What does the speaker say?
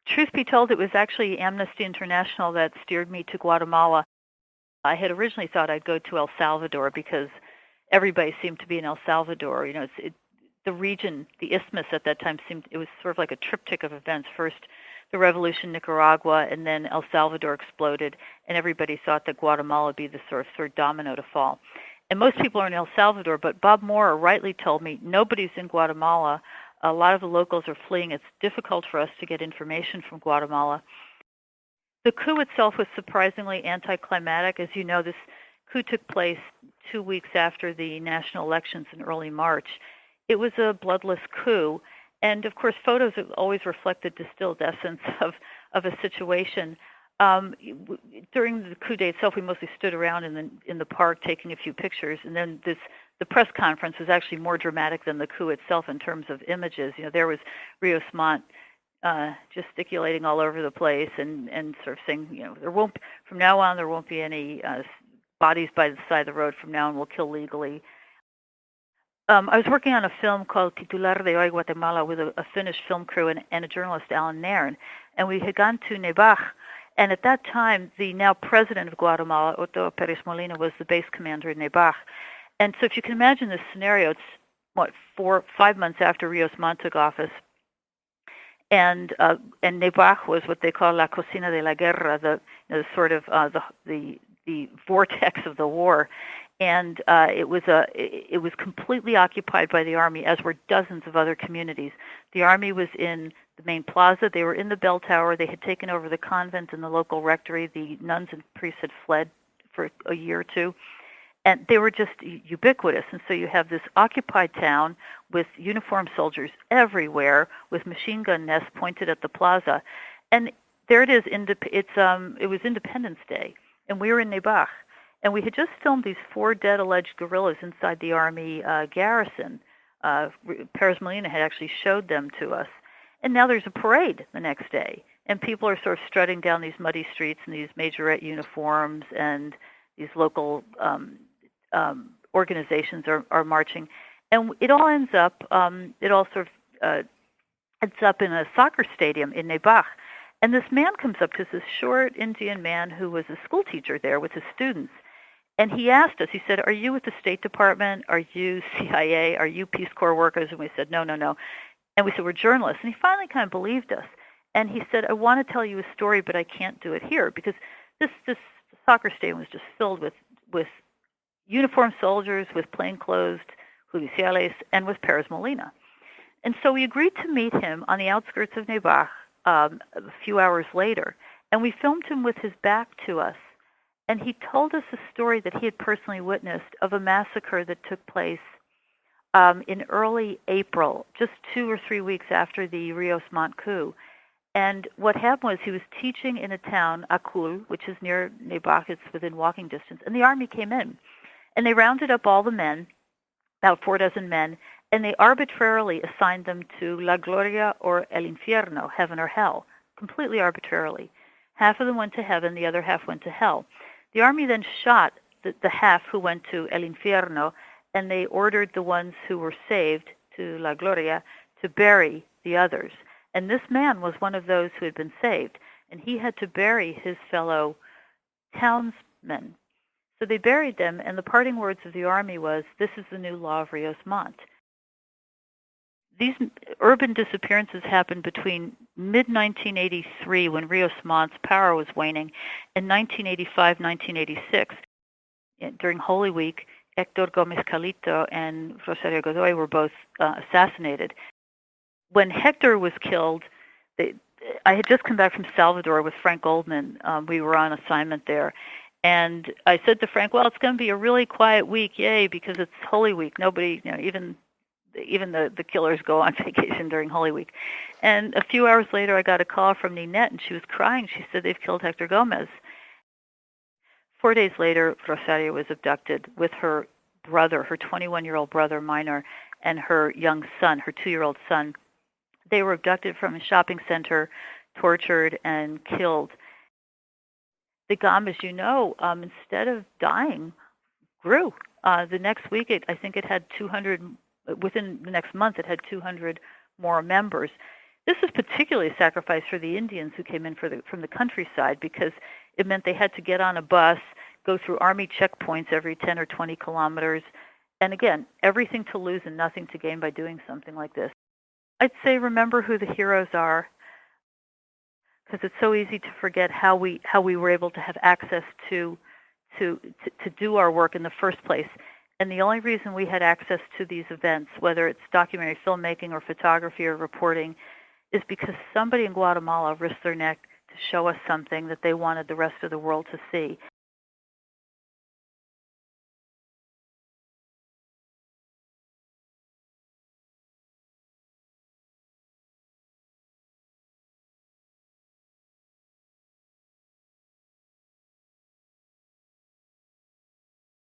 Truth be told, it was actually Amnesty International that steered me to Guatemala. I had originally thought I'd go to El Salvador because everybody seemed to be in El Salvador. The region, the isthmus at that time it was sort of like a triptych of events. First, the revolution in Nicaragua, and then El Salvador exploded, and everybody thought that Guatemala would be the sort of third domino to fall. And most people are in El Salvador, but Bob Moore rightly told me nobody's in Guatemala. A lot of the locals are fleeing. It's difficult for us to get information from Guatemala. The coup itself was surprisingly anticlimactic. As you know, this coup took place 2 weeks after the national elections in early March. It was a bloodless coup, and of course, photos have always reflect the distilled essence of a situation. During the coup day itself, we mostly stood around in the park taking a few pictures, and then the press conference was actually more dramatic than the coup itself in terms of images. There was Rios Montt gesticulating all over the place and sort of saying, from now on there won't be any bodies by the side of the road. From now on, we'll kill legally. I was working on a film called Titular de Hoy Guatemala with a Finnish film crew and a journalist, Alan Nairn, and we had gone to Nebaj, and at that time, the now president of Guatemala, Otto Pérez Molina, was the base commander in Nebaj. And so if you can imagine this scenario, it's, 5 months after Rios Montt took office, and Nebaj was what they call la cocina de la guerra, the sort of the vortex of the war. And it was completely occupied by the army, as were dozens of other communities. The army was in the main plaza. They were in the bell tower. They had taken over the convent and the local rectory. The nuns and priests had fled for a year or two. And they were just ubiquitous. And so you have this occupied town with uniformed soldiers everywhere, with machine gun nests pointed at the plaza. And there it is. It was Independence Day, and we were in Nebaj. And we had just filmed these 4 dead alleged guerrillas inside the army garrison. Pérez Molina had actually showed them to us. And now there's a parade the next day. And people are sort of strutting down these muddy streets in these majorette uniforms, and these local organizations are marching. And it all ends up, ends up in a soccer stadium in Nebaj. And this man comes up to us, this short Indian man who was a school teacher there with his students. And he asked us, he said, "Are you with the State Department? Are you CIA? Are you Peace Corps workers?" And we said, no. And we said, "We're journalists." And he finally kind of believed us. And he said, "I want to tell you a story, but I can't do it here," because this soccer stadium was just filled with uniformed soldiers, with plainclothes judiciales, and with Pérez Molina. And so we agreed to meet him on the outskirts of Nebaj a few hours later. And we filmed him with his back to us. And he told us a story that he had personally witnessed of a massacre that took place in early April, just 2 or 3 weeks after the Rios Montt coup. And what happened was he was teaching in a town, Acul, which is near Nebaj, it's within walking distance, and the army came in. And they rounded up all the men, about 4 dozen men, and they arbitrarily assigned them to La Gloria or El Infierno, heaven or hell, completely arbitrarily. Half of them went to heaven, the other half went to hell. The army then shot the half who went to El Infierno, and they ordered the ones who were saved to La Gloria to bury the others. And this man was one of those who had been saved, and he had to bury his fellow townsmen. So they buried them, and the parting words of the army was, "This is the new law of Rios Montt." These urban disappearances happened between mid-1983, when Rios Montt's power was waning, and 1985, 1986. During Holy Week, Héctor Gómez Calito and Rosario Godoy were both assassinated. When Héctor was killed, I had just come back from Salvador with Frank Goldman. We were on assignment there. And I said to Frank, "Well, it's going to be a really quiet week, yay, because it's Holy Week. Nobody, even the killers go on vacation during Holy Week." And a few hours later, I got a call from Ninette, and she was crying. She said, "They've killed Héctor Gómez." 4 days later, Rosario was abducted with her brother, her 21-year-old brother, minor, and her young son, her 2-year-old son. They were abducted from a shopping center, tortured, and killed. The GOM, as you know, instead of dying, grew. The next week, I think it had 200. Within the next month, it had 200 more members. This was particularly a sacrifice for the Indians who came in from the countryside, because it meant they had to get on a bus, go through Army checkpoints every 10 or 20 kilometers, and again, everything to lose and nothing to gain by doing something like this. I'd say remember who the heroes are, because it's so easy to forget how we were able to have access to do our work in the first place. And the only reason we had access to these events, whether it's documentary filmmaking or photography or reporting, is because somebody in Guatemala risked their neck to show us something that they wanted the rest of the world to see.